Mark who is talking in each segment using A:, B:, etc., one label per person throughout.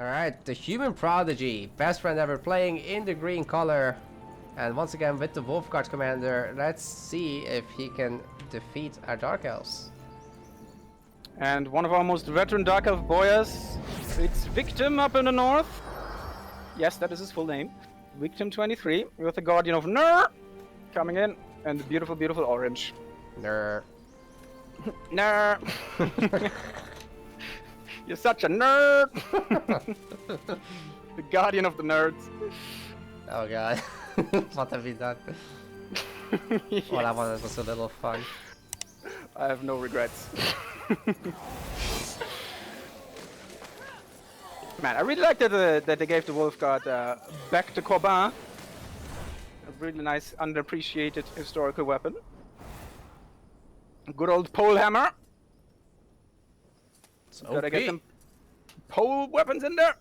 A: Alright, the human prodigy, best friend ever, playing in the green color. And once again with the Wolfguard commander, let's see if he can defeat our Dark Elves.
B: And one of our most veteran Dark Elf boyas, it's Victim up in the north. Yes, that is his full name. Victim 23 with the Guardian of Ner coming in, and the beautiful, beautiful orange.
A: Ner.
B: Ner. You're such a nerd. The Guardian of the Nerds.
A: Oh god. What have we done?
B: Yes.
A: All I wanted was a little fun.
B: I have no regrets. Man, I really like that they gave the Wolfguard back to Corbin. A really nice, underappreciated historical weapon. Good old pole hammer.
A: It's
B: Gotta
A: OP.
B: get some pole weapons in there.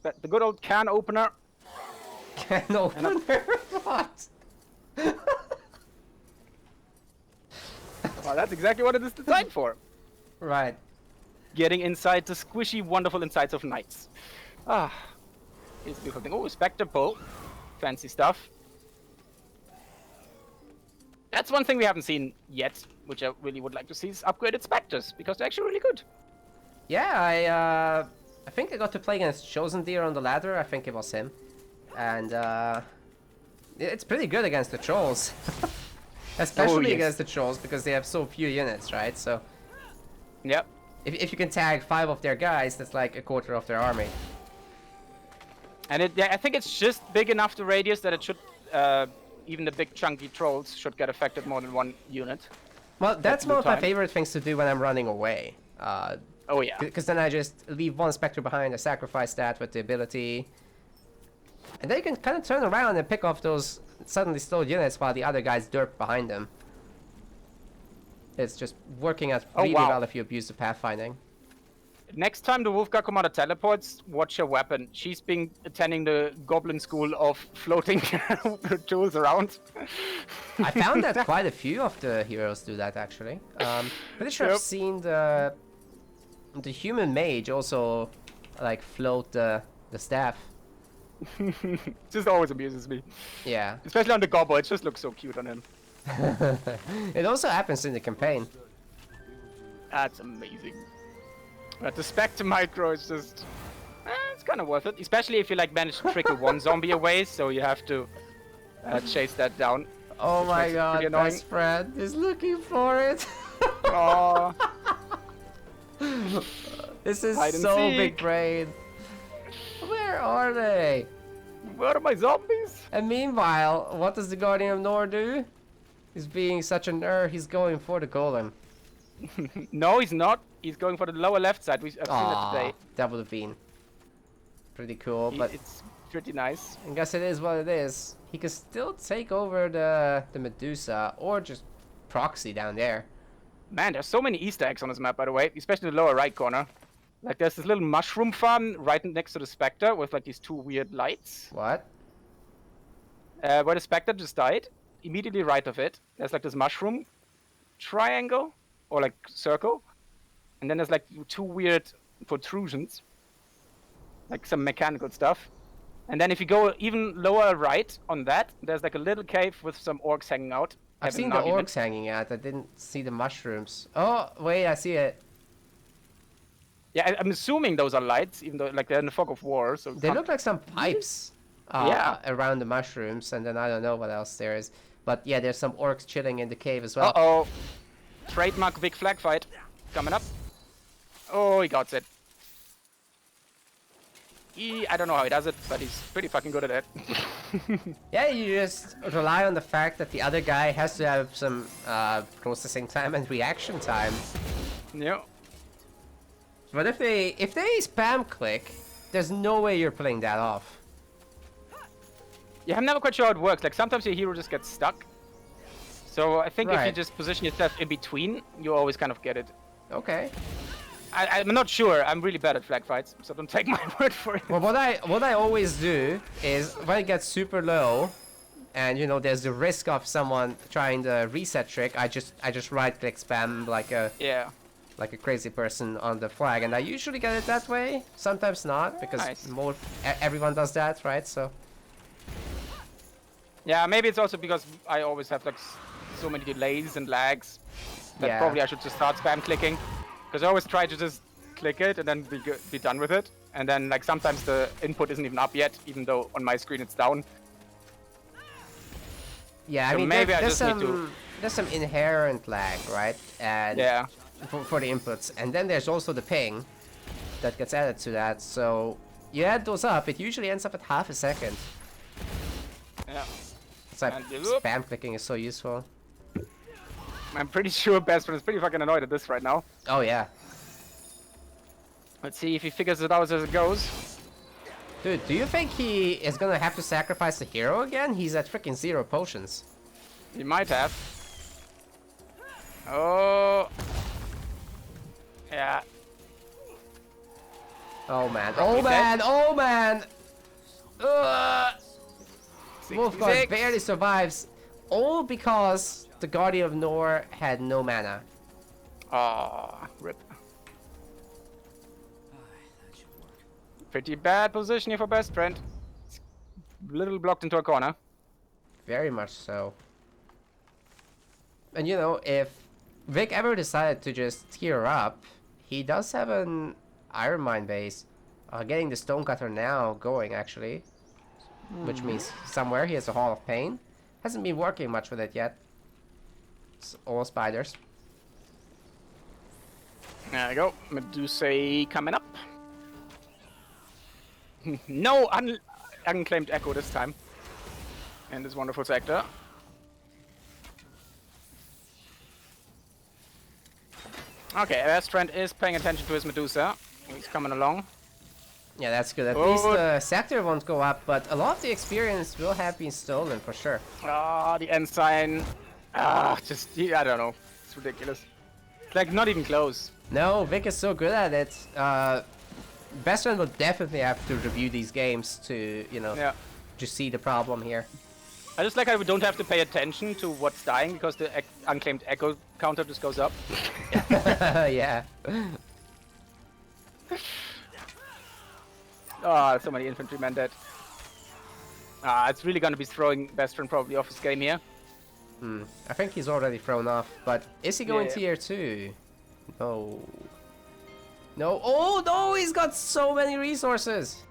B: The good old can opener.
A: Can opener? What?
B: Well, that's exactly what it is designed for.
A: Right.
B: Getting inside the squishy, wonderful insides of knights. Ah, it's a beautiful thing. Oh, Spectre Pull. Fancy stuff. That's one thing we haven't seen yet, which I really would like to see, is upgraded Spectres, because they're actually really good.
A: Yeah, I think I got to play against Chosen Deer on the ladder. I think it was him. And it's pretty good against the trolls. Especially against the trolls, because they have so few units, right? So
B: Yep.
A: if you can tag 5 of their guys, that's like a quarter of their army.
B: And I think it's just big enough to radius that it should, even the big chunky trolls should get affected more than one unit.
A: Well, that's one of my favorite things to do when I'm running away.
B: Oh yeah.
A: Because then I just leave one Spectre behind, I sacrifice that with the ability. And then you can kind of turn around and pick off those suddenly stalled units while the other guys derp behind them. It's just working out really well if you abuse the pathfinding.
B: Next time the Wolfguard commander teleports, watch her weapon. She's been attending the goblin school of floating tools around.
A: I found that quite a few of the heroes do that, actually. Pretty sure I've seen the human mage also like float the staff.
B: Just always amuses me.
A: Yeah.
B: Especially on the gobble, it just looks so cute on him.
A: It also happens in the campaign.
B: That's amazing. But the Spectre Micro is just... it's kind of worth it. Especially if you like manage to trickle one zombie away, so you have to chase that down.
A: Oh my god, best friend is looking for it.
B: Aww.
A: This is so big brain. Where are they?
B: Where are my zombies?
A: And meanwhile, what does the Guardian of Nor do? He's being such a nerd, he's going for the Golem.
B: No, he's not. He's going for the lower left side. I've seen it today.
A: That would have been pretty cool, but
B: it's pretty nice.
A: I guess it is what it is. He can still take over the Medusa, or just proxy down there.
B: Man, there's so many Easter eggs on this map, by the way, especially in the lower right corner. Like, there's this little mushroom farm right next to the Spectre with, like, these 2 weird lights.
A: What?
B: Where the Spectre just died, immediately right of it, there's, like, this mushroom triangle, or, like, circle. And then there's, like, 2 weird protrusions. Like, some mechanical stuff. And then if you go even lower right on that, there's, like, a little cave with some orcs hanging out.
A: I've seen the orcs hanging out, I didn't see the mushrooms. Oh, wait, I see it.
B: Yeah, I'm assuming those are lights, even though like they're in the fog of war. So
A: they look like some pipes around the mushrooms, and then I don't know what else there is. But yeah, there's some orcs chilling in the cave as well.
B: Uh-oh. Trademark big flag fight coming up. Oh, he got it. I don't know how he does it, but he's pretty fucking good at it.
A: Yeah, you just rely on the fact that the other guy has to have some processing time and reaction time.
B: Yeah.
A: But if they spam click, there's no way you're pulling that off.
B: Yeah, I'm never quite sure how it works. Like sometimes your hero just gets stuck. So I think if you just position yourself in between, you always kind of get it.
A: Okay.
B: I'm not sure. I'm really bad at flag fights, so don't take my word for it.
A: Well, what I always do is when it gets super low, and you know there's the risk of someone trying the reset trick, I just right click spam like a like a crazy person on the flag, and I usually get it that way. Sometimes not, because
B: Nice.
A: everyone does that, right? So
B: Yeah, maybe it's also because I always have like so many delays and lags that
A: yeah,
B: probably I should just start spam clicking, because I always try to just click it and then be done with it, and then like sometimes the input isn't even up yet, even though on my screen it's down.
A: yeah.
B: So
A: I mean,
B: maybe I
A: there's
B: just need to.
A: there's some inherent lag, right? And
B: Yeah.
A: for the inputs, and then there's also the ping that gets added to that. So you add those up, it usually ends up at half a second.
B: Yeah.
A: It's like
B: And
A: spam clicking is so useful.
B: I'm pretty sure BestFriend is pretty fucking annoyed at this right now.
A: Oh yeah.
B: Let's see if he figures it out as it goes.
A: Dude, do you think he is gonna have to sacrifice the hero again? He's at freaking 0 potions.
B: He might have. Oh. Yeah.
A: Oh man,
B: Rocky
A: oh
B: dead.
A: man, oh man! Wolfguard
B: 66.
A: barely survives, all because the Guardian of Nor had no mana.
B: Ah, rip. Pretty bad position here for BestFriend. It's a little blocked into a corner.
A: Very much so. And you know, if Vic ever decided to just tier up, he does have an Iron Mine base. Getting the Stonecutter now going, actually. Which means somewhere he has a Hall of Pain. Hasn't been working much with it yet. It's all spiders.
B: There we go. Medusa coming up. No unclaimed echo this time. In this wonderful sector. Okay, BestFriend is paying attention to his Medusa. He's coming along.
A: Yeah, that's good. At
B: Oh.
A: least the sector won't go up, but a lot of the experience will have been stolen for sure.
B: Ah, the ensign. Ah, I don't know. It's ridiculous. It's like not even close.
A: No, Vic is so good at it. BestFriend will definitely have to review these games to, you know,
B: Yeah.
A: just see the problem here.
B: I just like how we don't have to pay attention to what's dying because the unclaimed echo counter just goes up.
A: Yeah.
B: Ah, so many infantrymen dead. Ah, it's really gonna be throwing BestFriend probably off his game here.
A: I think he's already thrown off, but is he going
B: Yeah.
A: tier 2? No. No. Oh, no, he's got so many resources.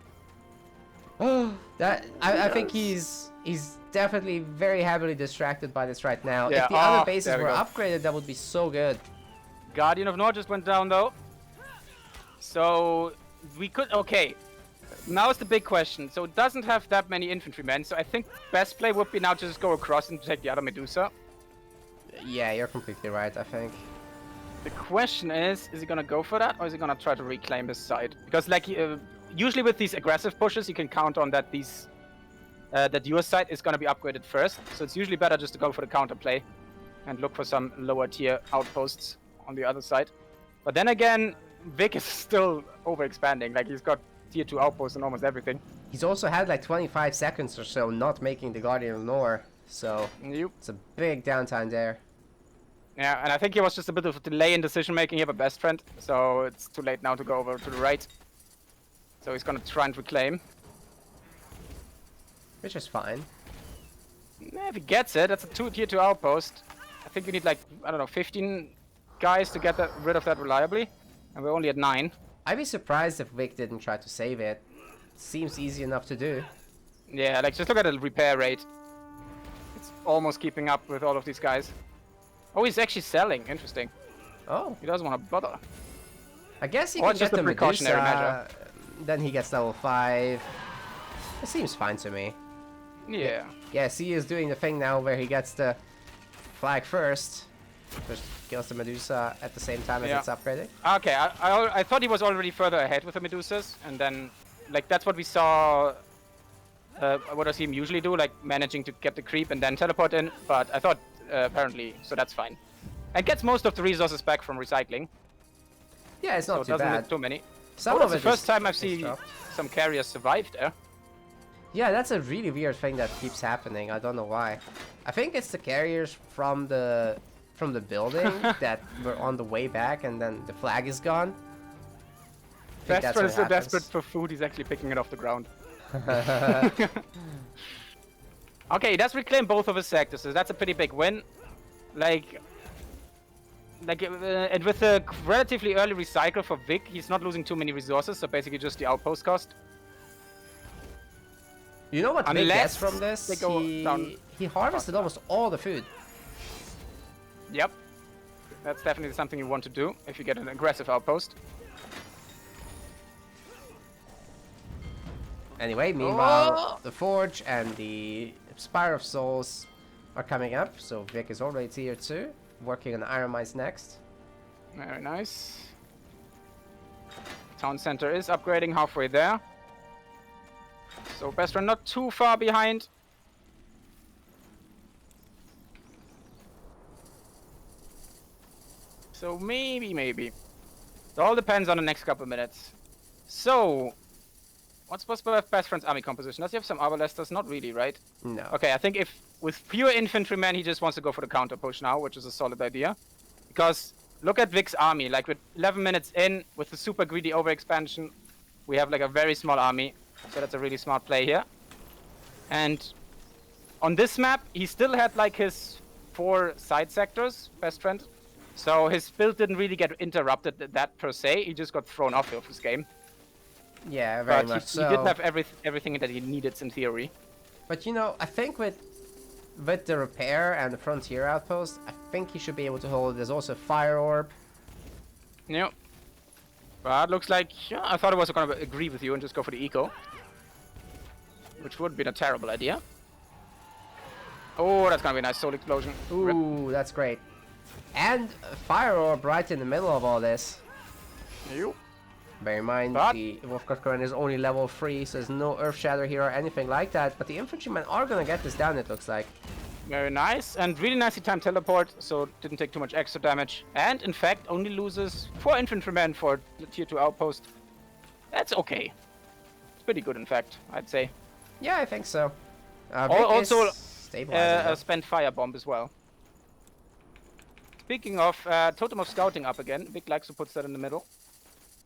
A: Oh, I think he's definitely very heavily distracted by this right now.
B: Yeah,
A: If the other
B: there
A: bases
B: we
A: were
B: go.
A: upgraded, that would be so good.
B: Guardian of North just went down though. So we could Now is the big question. So it doesn't have that many infantrymen, so I think best play would be now to just go across and take the other Medusa.
A: Yeah, you're completely right, I think.
B: The question is he gonna go for that, or is he gonna try to reclaim his side? Because like usually with these aggressive pushes, you can count on that that your side is gonna be upgraded first. So it's usually better just to go for the counterplay and look for some lower tier outposts on the other side. But then again, Vic is still overexpanding. Like he's got tier 2 outposts and almost everything.
A: He's also had like 25 seconds or so not making the Guardian of Nor, so
B: Yep.
A: it's a big downtime there.
B: Yeah, and I think he was just a bit of a delay in decision making here by BestFriend, so it's too late now to go over to the right. So he's gonna try and reclaim.
A: Which is fine.
B: If he gets it, that's a tier 2 outpost. I think you need like, I don't know, 15 guys to get rid of that reliably. And we're only at 9.
A: I'd be surprised if Vic didn't try to save it. Seems easy enough to do.
B: Yeah, like just look at the repair rate. It's almost keeping up with all of these guys. Oh, he's actually selling. Interesting.
A: Oh,
B: He doesn't want to bother.
A: I guess he
B: Or
A: can
B: it's
A: get
B: just a
A: the
B: precautionary
A: Medusa, then he gets level 5. It seems fine to me.
B: Yeah.
A: Yeah, C is doing the thing now where he gets the flag first. Just kills the Medusa at the same time as
B: Yeah.
A: it's upgrading.
B: Okay, I thought he was already further ahead with the Medusas, and then, like, that's what we saw. What does he usually do? Like, managing to get the creep and then teleport in, but I thought, apparently, so that's fine. And gets most of the resources back from recycling,
A: Yeah, it's
B: so
A: not
B: it
A: too
B: doesn't
A: bad.
B: look too many.
A: Some
B: That's
A: of
B: the
A: it
B: first
A: is-
B: time I've
A: is
B: seen
A: dropped.
B: some carriers survive there.
A: Yeah, that's a really weird thing that keeps happening. I don't know why. I think it's the carriers from the from the building that we're on the way back and then the flag is gone.
B: BestFriend is so desperate for food, he's actually picking it off the ground. Okay, he does reclaim both of his sectors, so that's a pretty big win. And with a relatively early recycle for Vic, he's not losing too many resources, so basically just the outpost cost.
A: You know what Vic gets from this?
B: They go down
A: he harvested almost all the food.
B: Yep. That's definitely something you want to do if you get an aggressive outpost.
A: Anyway, meanwhile, the Forge and the Spire of Souls are coming up, so Vic is already tier 2, working on Iron Mines next.
B: Very nice. Town center is upgrading halfway there. So BestFriend not too far behind. So maybe. It all depends on the next couple minutes. So, what's possible with BestFriend's army composition? Does he have some Arbalesters? Not really, right?
A: No.
B: Okay, I think if with pure infantrymen, he just wants to go for the counter push now, which is a solid idea. Because look at Vic's army. Like with 11 minutes in, with the super greedy overexpansion, we have like a very small army. So that's a really smart play here. And on this map, he still had like his 4 side sectors, BestFriend. So his build didn't really get interrupted that per se. He just got thrown off of his game.
A: Yeah, very much so.
B: He did have everything that he needed in theory.
A: But you know, I think with the repair and the frontier outpost, I think he should be able to hold. There's also Fire Orb.
B: Yeah. But looks like, yeah, I thought I was going to agree with you and just go for the eco. Which would be a terrible idea. Oh, that's going to be a nice soul explosion.
A: Ooh, that's great. And Fire Orb right in the middle of all this.
B: You.
A: Bear in mind, the Wolfguard Current is only level 3, so there's no Earth Shatter here or anything like that. But the infantrymen are gonna get this down, it looks like.
B: Very nice, and really nicely timed teleport, so didn't take too much extra damage. And in fact, only loses 4 infantrymen for the tier 2 outpost. That's okay. It's pretty good, in fact, I'd say.
A: Yeah, I think so.
B: Also,
A: a
B: spent firebomb as well. Speaking of Totem of Scouting up again, Vic likes to put that in the middle.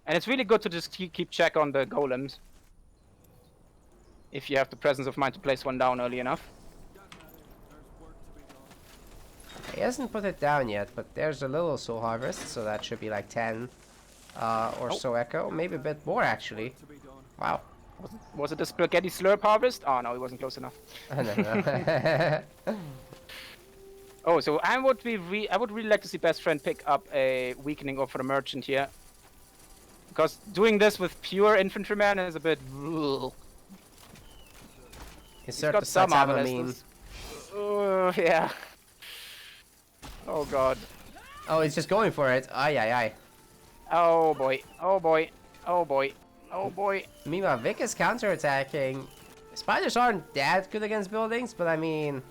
B: And it's really good to just keep check on the golems. If you have the presence of mind to place one down early enough.
A: He hasn't put it down yet, but there's a little soul harvest, so that should be like 10 or so echo. Maybe a bit more actually. Wow.
B: Was it the spaghetti slurp harvest? Oh no, it wasn't close enough.
A: No.
B: Oh, so I would really like to see BestFriend pick up a weakening of the merchant here. Because doing this with pure infantryman is a bit.
A: He's got some
B: Arbalesters. Oh yeah. Oh god.
A: Oh, he's just going for it. Aye, aye, aye.
B: Oh boy. Oh boy. Oh boy. Oh boy.
A: Meanwhile, Vic is counterattacking. Spiders aren't that good against buildings, but I mean,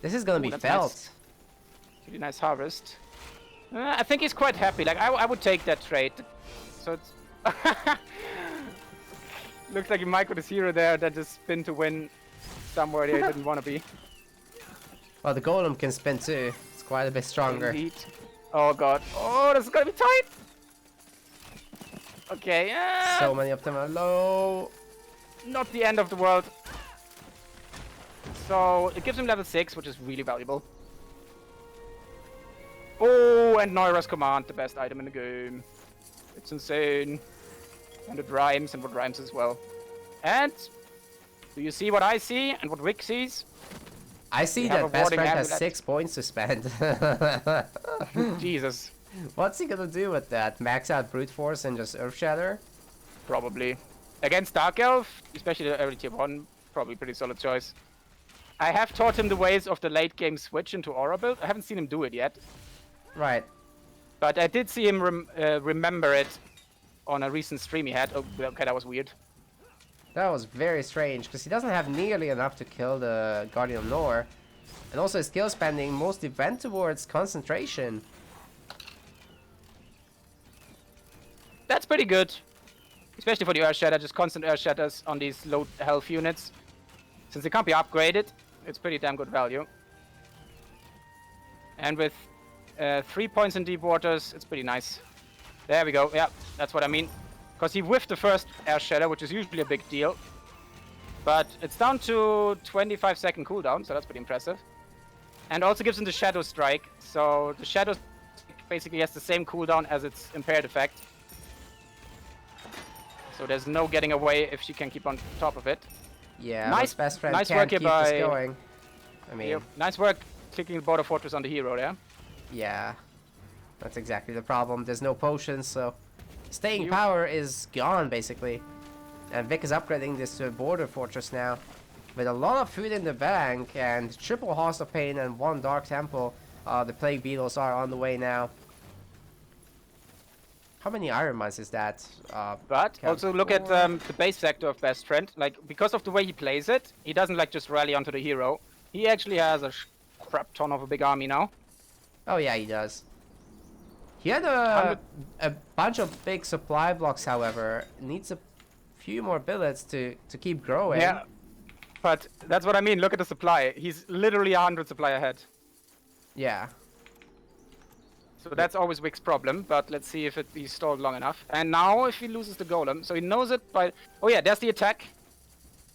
A: this is gonna be felt.
B: Nice. Really nice harvest. I think he's quite happy. Like I would take that trade. So it's. Looks like he microed his hero there that just spin to win somewhere he didn't want to be.
A: Well, the Golem can spin too. It's quite a bit stronger.
B: Indeed. Oh god. Oh, this is gonna be tight. Okay.
A: So many of them are low.
B: Not the end of the world. So it gives him level 6, which is really valuable. Oh, and Neura's command, the best item in the game. It's insane. And it rhymes, and what rhymes as well. And do you see what I see and what Vic sees?
A: I see that BestFriend has 6 points to spend.
B: Jesus.
A: What's he gonna do with that? Max out Brute Force and just Earth Shatter?
B: Probably. Against Dark Elf, especially the early tier 1, probably pretty solid choice. I have taught him the ways of the late game switch into Aura build. I haven't seen him do it yet.
A: Right.
B: But I did see him remember it on a recent stream he had. Oh, okay, that was weird.
A: That was very strange, because he doesn't have nearly enough to kill the Guardian of Nor. And also his skill spending mostly went towards concentration.
B: That's pretty good. Especially for the Earth Shatter, just constant Earth Shatters on these low health units. Since they can't be upgraded, it's pretty damn good value. And with 3 points in deep waters. It's pretty nice. There we go. Yeah, that's what I mean. Because he whiffed the first air shadow, which is usually a big deal. But it's down to 25-second cooldown, so that's pretty impressive. And also gives him the shadow strike. So the shadow strike basically has the same cooldown as its impaired effect. So there's no getting away if she can keep on top of it.
A: Yeah,
B: nice,
A: best friend
B: nice
A: can't
B: work here
A: keep
B: by.
A: this going. I mean,
B: nice work clicking the border fortress on the hero there.
A: Yeah, that's exactly the problem. There's no potions, so staying power is gone basically. And Vic is upgrading this to a border fortress now, with a lot of food in the bank and triple House of Pain and 1 Dark Temple. The Plague Beetles are on the way now. How many Iron Mines is that?
B: But also look at the base sector of Best Friend. Like, because of the way he plays it, he doesn't like just rally onto the hero. He actually has a crap ton of a big army now.
A: Oh yeah, he does. He had a bunch of big supply blocks, however. Needs a few more billets to keep growing.
B: Yeah, but that's what I mean. Look at the supply. He's literally 100 supply ahead.
A: Yeah.
B: So that's always Wick's problem, but let's see if he's stalled long enough. And now if he loses the golem, so he knows it by... Oh yeah, there's the attack.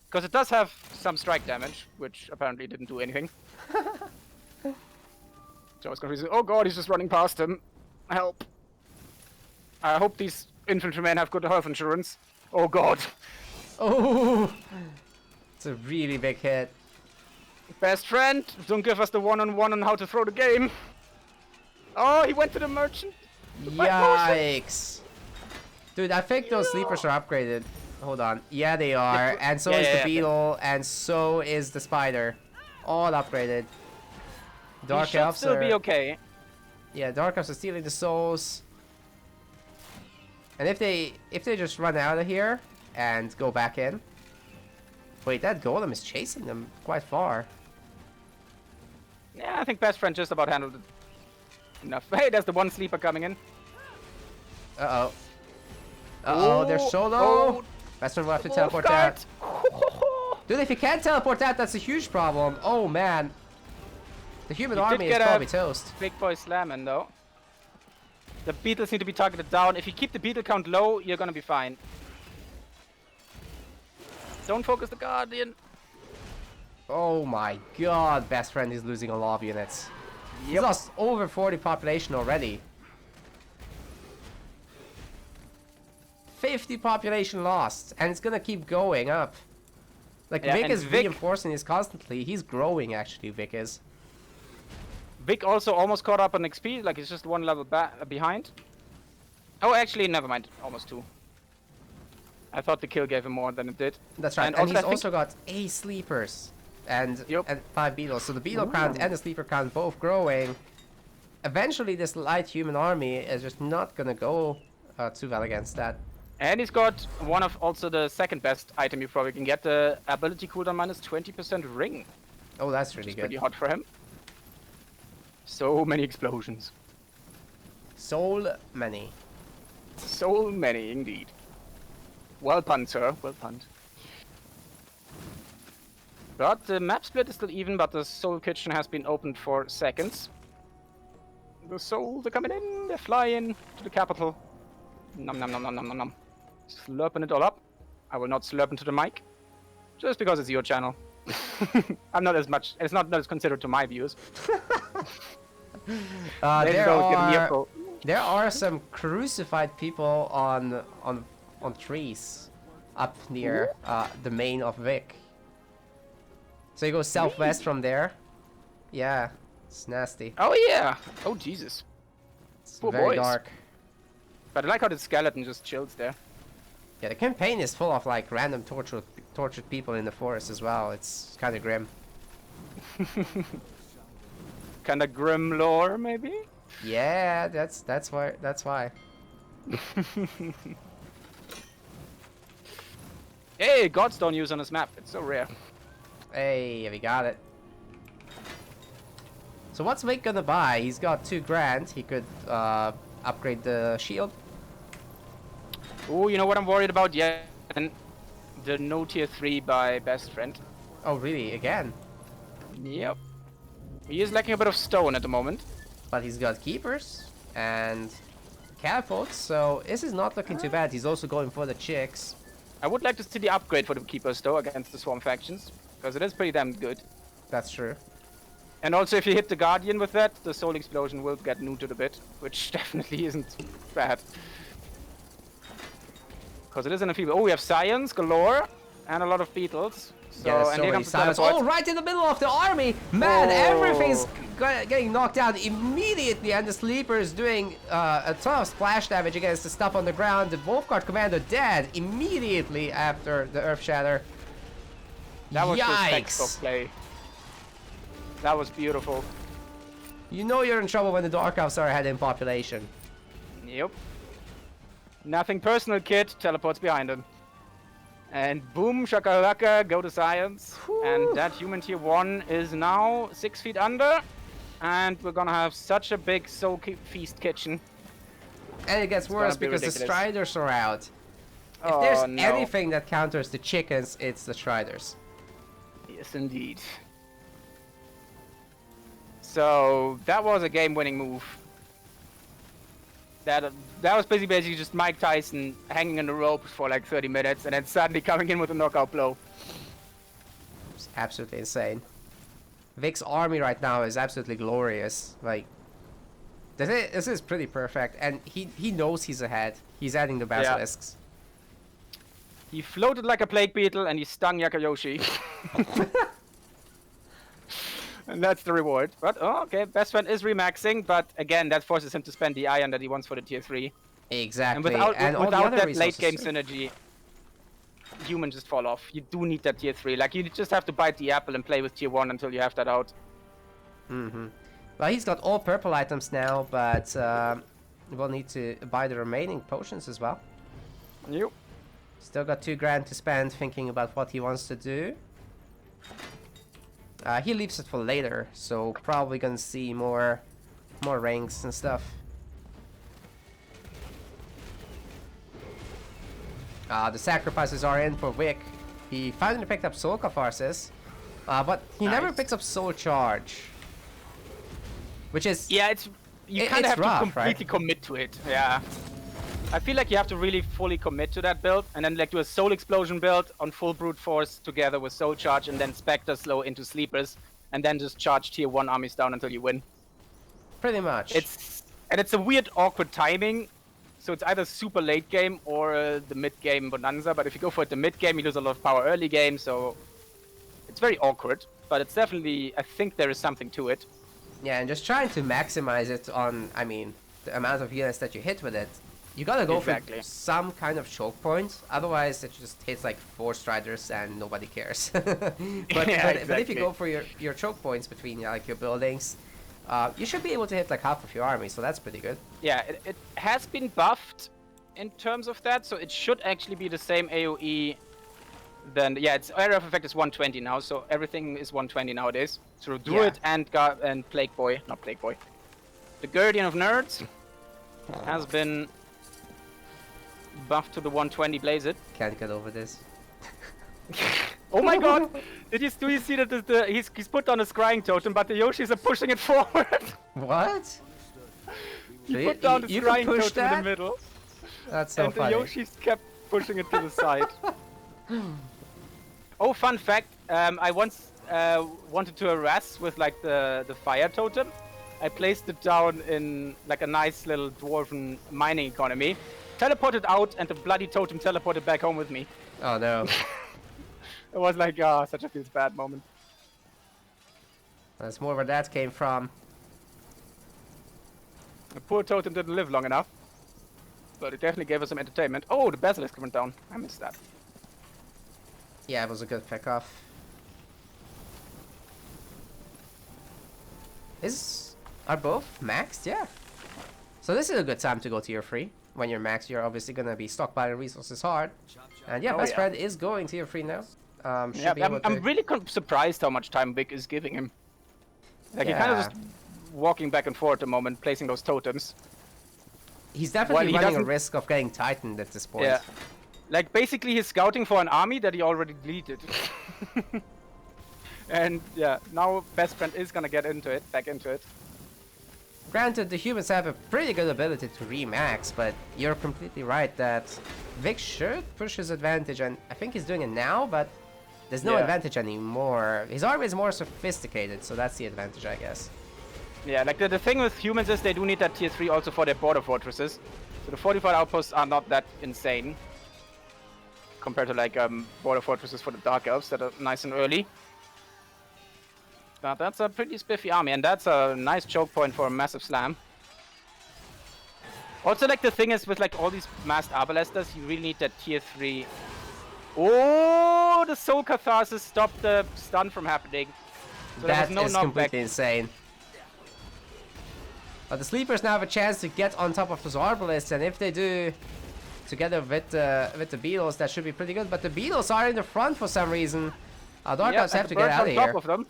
B: Because it does have some strike damage, which apparently didn't do anything. So I was confused. Oh god, he's just running past him. Help. I hope these infantrymen have good health insurance. Oh god.
A: Oh! It's a really big hit.
B: Best friend, don't give us the one-on-one on how to throw the game. Oh, he went to the merchant.
A: Yikes. Dude, I think those sleepers are upgraded. Hold on. Yeah, they are. And so is the beetle, and so is the spider. All upgraded. Dark Elves
B: still be okay.
A: Yeah, Dark Elves are stealing the souls. And if they just run out of here and go back in. Wait, that golem is chasing them quite far.
B: Yeah, I think Best Friend just about handled it. Enough. Hey, there's the one sleeper coming in.
A: Uh-oh. Uh-oh, they're so low. Best Friend will have to teleport out. Dude, if you can't teleport out, that's a huge problem. Oh, man. The human army is probably toast.
B: Big boy slamming, though. The beetles need to be targeted down. If you keep the beetle count low, you're gonna be fine. Don't focus the Guardian.
A: Oh my god, Best Friend is losing a lot of units.
B: Yep.
A: He's lost over 40 population already. 50 population lost, and it's gonna keep going up. Like,
B: yeah,
A: Vic is reinforcing this constantly. He's growing, actually, Vic is.
B: Vic also almost caught up on XP, like he's just one level behind. Oh, actually, never mind. Almost 2. I thought the kill gave him more than it did.
A: That's right, and he's also got 8 sleepers and 5 beetles. So the beetle count and the sleeper count both growing. Eventually, this light human army is just not gonna go too well against that.
B: And he's got one of also the second best item you probably can get, the ability cooldown minus 20% ring.
A: Oh, that's really good.
B: Pretty hot for him. So many explosions.
A: So many.
B: So many, indeed. Well punned, sir. Well punned. But the map split is still even, but the Soul Kitchen has been opened for seconds. The souls are coming in. They're flying to the capital. Nom nom nom nom nom nom nom. Slurping it all up. I will not slurp into the mic. Just because it's your channel. I'm not as much. It's not as considered to my views.
A: There are some crucified people on trees up near the main of Vic. So you go southwest from there. Yeah, it's nasty.
B: Oh yeah. Oh Jesus.
A: It's very dark.
B: But I like how the skeleton just chills there.
A: Yeah, the campaign is full of like random tortured people in the forest as well. It's kind of grim.
B: Kind of grim lore, maybe.
A: Yeah, that's why.
B: Hey, Godstone use on this map. It's so rare.
A: Hey, we got it. So what's Vic gonna buy? He's got 2 grand. He could upgrade the shield.
B: Oh, you know what I'm worried about? Yeah, and the no tier 3 by Best Friend.
A: Oh, really? Again?
B: Yep. He is lacking a bit of stone at the moment.
A: But he's got keepers and catapults, so this is not looking too bad. He's also going for the chicks.
B: I would like to see the upgrade for the keepers though against the swarm factions, because it is pretty damn good.
A: That's true.
B: And also if you hit the guardian with that, the soul explosion will get neutered a bit, which definitely isn't bad. Because it is in a field. Oh, we have science galore and a lot of beetles. So,
A: Yeah,
B: and here comes the teleport.
A: oh, right in the middle of the army! Man,
B: Oh.
A: everything's getting knocked out immediately, and the sleeper is doing a ton of splash damage against the stuff on the ground. The Wolfguard commander dead immediately after the Earth Shatter.
B: That was just
A: Yikes!
B: textbook play. That was beautiful.
A: You know you're in trouble when the Dark Elves are ahead in population.
B: Yep. Nothing personal, kid. Teleports behind him. And boom, shakalaka, go to science.
A: Whew.
B: And that human tier 1 is now 6 feet under. And we're gonna have such a big soul feast kitchen.
A: And it gets worse
B: be
A: because the
B: ridiculous.
A: Striders are out. If
B: Oh,
A: there's
B: no.
A: anything that counters the chickens, it's the Striders.
B: Yes, indeed. So that was a game-winning move. That was basically just Mike Tyson hanging on the rope for like 30 minutes and then suddenly coming in with a knockout blow.
A: It's absolutely insane. Vic's army right now is absolutely glorious. Like, this is pretty perfect, and he knows he's ahead. He's adding the basilisks.
B: He floated like a plague beetle and he stung Yakayoshi. And that's the reward. But, oh, okay, best friend is remaxing, but again, that forces him to spend the iron that he wants for the tier 3.
A: Exactly.
B: And without,
A: and all the
B: without
A: other
B: that
A: resources
B: late game
A: too.
B: synergy, humans just fall off. You do need that tier 3. Like, you just have to bite the apple and play with tier 1 until you have that out.
A: Mm-hmm. Well, he's got all purple items now, but we'll need to buy the remaining potions as well.
B: Yep.
A: Still got 2 grand to spend thinking about what he wants to do. He leaves it for later, so probably gonna see more ranks and stuff. The sacrifices are in for Vic. He finally picked up Soul Catharsis, but he never
B: Nice.
A: picks up Soul Charge. Which is...
B: Yeah, you kind
A: it's
B: of have
A: rough,
B: to completely
A: right?
B: commit to it. Yeah. I feel like you have to really fully commit to that build, and then like do a Soul Explosion build on full brute force together with Soul Charge, and then Spectre slow into Sleepers, and then just charge tier 1 armies down until you win.
A: Pretty much.
B: It's a weird, awkward timing. So it's either super late game or the mid game bonanza. But if you go for it the mid game, you lose a lot of power early game. So it's very awkward. But it's definitely, I think there is something to it.
A: Yeah, and just trying to maximize it on, I mean, the amount of units that you hit with it. You gotta go
B: Exactly.
A: for some kind of choke point, otherwise it just hits like 4 Striders and nobody cares. but, but if
B: exactly.
A: you go for your choke points between like your buildings, you should be able to hit like half of your army, so that's pretty good.
B: Yeah, it has been buffed in terms of that. So it should actually be the same AoE. Then yeah, its area of effect is 120 now. So everything is 120 nowadays. Through Druid and Plague Boy, not Plague Boy. The Guardian of Nerds has been buffed to the 120 Blaze It.
A: Can't get over this.
B: Oh my god! Do you see that he's put on a scrying totem, but the Yoshis are pushing it forward?
A: What?
B: He put down the
A: you
B: scrying
A: can push
B: totem in
A: that?
B: the middle,
A: That's so
B: and
A: funny.
B: the Yoshis kept pushing it to the side. Oh, fun fact, I once wanted to harass with like the fire totem. I placed it down in like a nice little dwarven mining economy, teleported out, and the bloody totem teleported back home with me.
A: Oh no.
B: It was like, ah, such a feels bad moment.
A: That's more where that came from.
B: The poor totem didn't live long enough, but it definitely gave us some entertainment. Oh, the basilisk went down. I missed that.
A: Yeah, it was a good pick off. Are both maxed? Yeah. So this is a good time to go tier 3. When you're maxed, you're obviously gonna be stockpiling resources hard. And yeah,
B: Oh,
A: best
B: yeah.
A: friend is going tier 3 now. Should
B: Yeah,
A: be able
B: I'm
A: to...
B: really surprised how much time Vic is giving him. Like, he kind of
A: Yeah.
B: just walking back and forth at the moment, placing those totems.
A: He's definitely
B: he
A: running a
B: doesn't-
A: risk of getting tightened at this point.
B: Yeah. Like, basically he's scouting for an army that he already deleted. And yeah, now best friend is gonna get into it, back into it.
A: Granted, the humans have a pretty good ability to remax, but you're completely right that Vic should push his advantage, and I think he's doing it now, but there's no advantage anymore. His army is more sophisticated, so that's the advantage, I guess.
B: Yeah, like the thing with humans is they do need that tier 3 also for their border fortresses. So the fortified outposts are not that insane compared to like border fortresses for the Dark Elves that are nice and early. But that's a pretty spiffy army, and that's a nice choke point for a massive slam. Also, like the thing is with like all these masked Arbalesters, you really need that tier 3. Oh, the Soul Catharsis stopped the stun from happening. So
A: that
B: no
A: is completely insane. But the Sleepers now have a chance to get on top of those Arbalists, and if they do, together with the Beetles, that should be pretty good. But the Beetles are in the front for some reason. Dark Elves have to get out of here.
B: Top of them.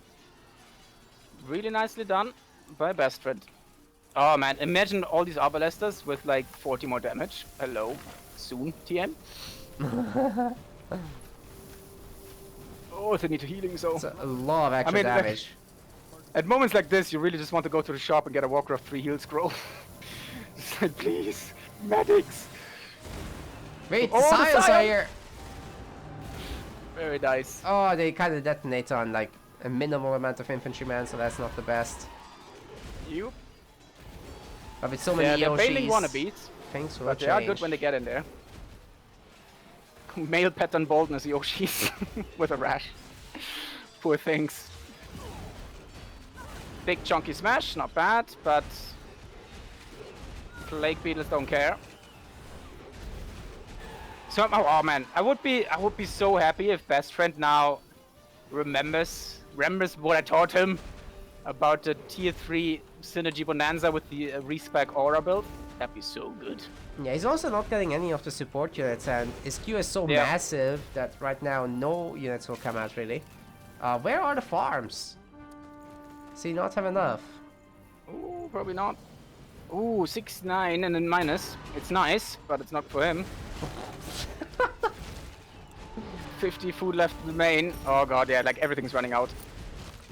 B: Really nicely done by BestFriend. Oh man, imagine all these Arbalesters with like 40 more damage. Hello, soon, TM. Oh, they need healing, so.
A: It's a lot of extra damage.
B: At moments like this, you really just want to go to the shop and get a Warcraft 3 heal scroll. Just like, please, medics.
A: Wait, the Scions are here.
B: Very nice.
A: Oh, they kind of detonate on like a minimal amount of infantrymen, so that's not the best.
B: You.
A: But with so many
B: they're
A: Yoshis,
B: failing wannabes,
A: things will
B: but they are good when they get in there. Male pattern boldness Yoshis with a rash. Poor things. Big chunky smash, not bad, but Plague Beetles don't care. So, oh man, I would be so happy if BestFriend now remembers what I taught him about the tier 3 synergy bonanza with the respec aura build. That'd be so good.
A: Yeah, he's also not getting any of the support units, and his queue is so massive that right now no units will come out really. Where are the farms? So you not have enough?
B: Ooh, probably not. Ooh, 6-9 and then minus. It's nice, but it's not for him. 50 food left in the main. Oh god, yeah, like everything's running out.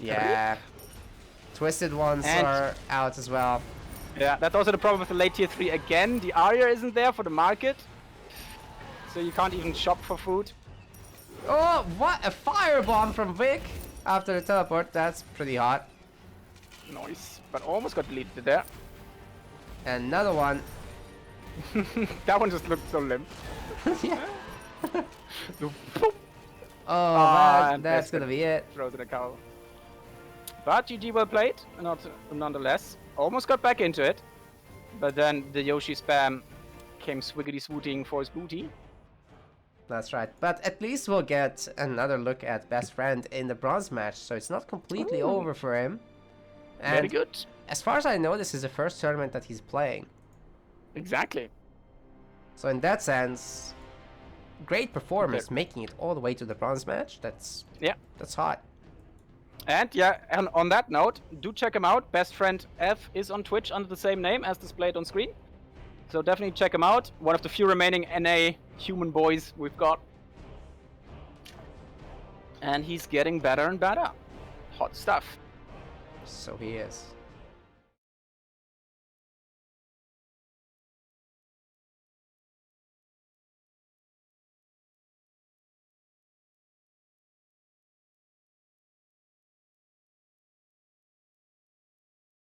A: Yeah. Twisted ones are out as well.
B: Yeah, that's also the problem with the late tier 3 again. The Arya isn't there for the market. So you can't even shop for food.
A: Oh, what? A firebomb from Vic after the teleport. That's pretty hot.
B: Nice, but almost got deleted there.
A: Another one.
B: That one just looked so limp.
A: Yeah. Oh man, that's gonna be it.
B: Throws in a cow. But GG well played, nonetheless. Almost got back into it. But then the Yoshi spam came swiggity-swooting for his booty.
A: That's right. But at least we'll get another look at BestFriend in the bronze match, so it's not completely over for him. And
B: very good.
A: As far as I know, this is the first tournament that he's playing.
B: Exactly.
A: So in that sense, great performance, making it all the way to the bronze match. That's hot.
B: And yeah, and on that note, do check him out. BestFriendEver is on Twitch under the same name as displayed on screen. So definitely check him out. One of the few remaining NA human boys we've got. And he's getting better and better. Hot stuff.
A: So he is.